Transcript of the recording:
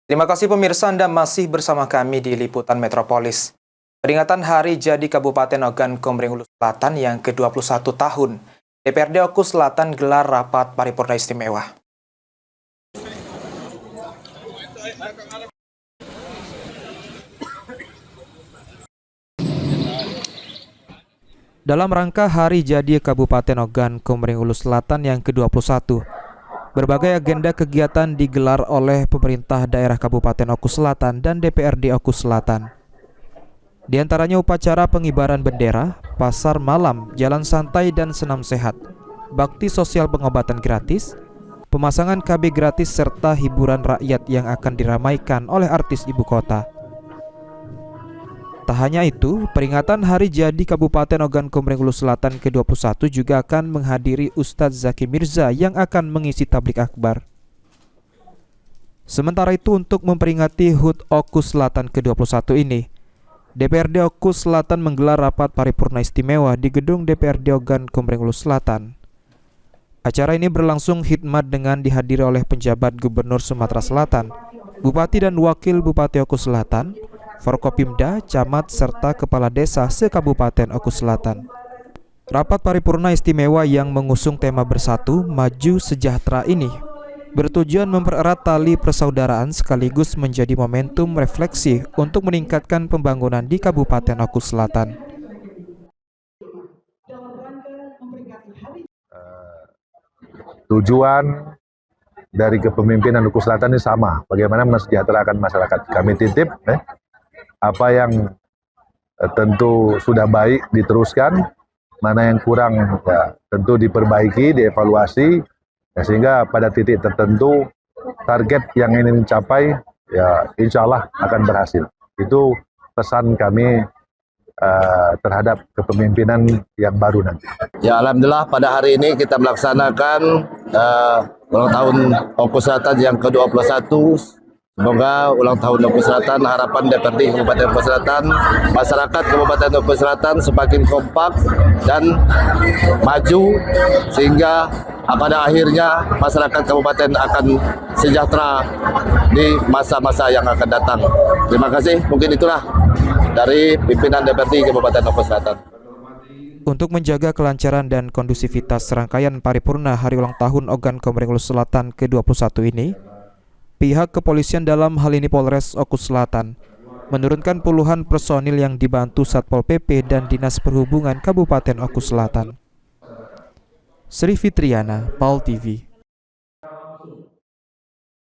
Terima kasih pemirsa, Anda masih bersama kami di Liputan Metropolis. Peringatan Hari Jadi Kabupaten Ogan Komering Ulu Selatan yang ke-21 tahun, DPRD Oku Selatan gelar rapat paripurna istimewa. Dalam rangka Hari Jadi Kabupaten Ogan Komering Ulu Selatan yang ke-21, berbagai agenda kegiatan digelar oleh pemerintah daerah Kabupaten Oku Selatan dan DPRD Oku Selatan. Di antaranya upacara pengibaran bendera, pasar malam, jalan santai dan senam sehat, bakti sosial pengobatan gratis, pemasangan KB gratis serta hiburan rakyat yang akan diramaikan oleh artis ibu kota. Tak hanya itu, peringatan Hari Jadi Kabupaten Ogan Komering Ulu Selatan ke-21 juga akan menghadiri Ustadz Zaki Mirza yang akan mengisi tablik akbar. Sementara itu, untuk memperingati HUT Oku Selatan ke-21 ini, DPRD Oku Selatan menggelar rapat paripurna istimewa di gedung DPRD Ogan Komering Ulu Selatan. Acara ini berlangsung khidmat dengan dihadiri oleh penjabat Gubernur Sumatera Selatan, Bupati dan Wakil Bupati Oku Selatan, Forkopimda, Camat, serta Kepala Desa se-Kabupaten Oku Selatan. Rapat paripurna istimewa yang mengusung tema Bersatu, Maju, Sejahtera ini bertujuan mempererat tali persaudaraan sekaligus menjadi momentum refleksi untuk meningkatkan pembangunan di Kabupaten Oku Selatan. Tujuan dari kepemimpinan Oku Selatan ini sama, bagaimana mensejahterakan masyarakat. Kami titip apa yang tentu sudah baik diteruskan, mana yang kurang ya, tentu diperbaiki, dievaluasi, ya, sehingga pada titik tertentu target yang ingin dicapai ya insya Allah akan berhasil. Itu pesan kami terhadap kepemimpinan yang baru nanti. Ya, alhamdulillah pada hari ini kita melaksanakan ulang tahun Oku Selatan yang ke-21. Semoga ulang tahun Oku Selatan, harapan DPRD Kabupaten Oku Selatan, masyarakat Kabupaten Oku Selatan semakin kompak dan maju sehingga pada akhirnya masyarakat kabupaten akan sejahtera di masa-masa yang akan datang. Terima kasih, mungkin itulah dari pimpinan DPRD Kabupaten Oku Selatan. Untuk menjaga kelancaran dan kondusivitas serangkaian paripurna Hari Ulang Tahun Ogan Komering Ulu Selatan ke-21 ini, pihak kepolisian dalam hal ini Polres Oku Selatan menurunkan puluhan personil yang dibantu Satpol PP dan Dinas Perhubungan Kabupaten Oku Selatan. Sri Fitriana, PAL TV.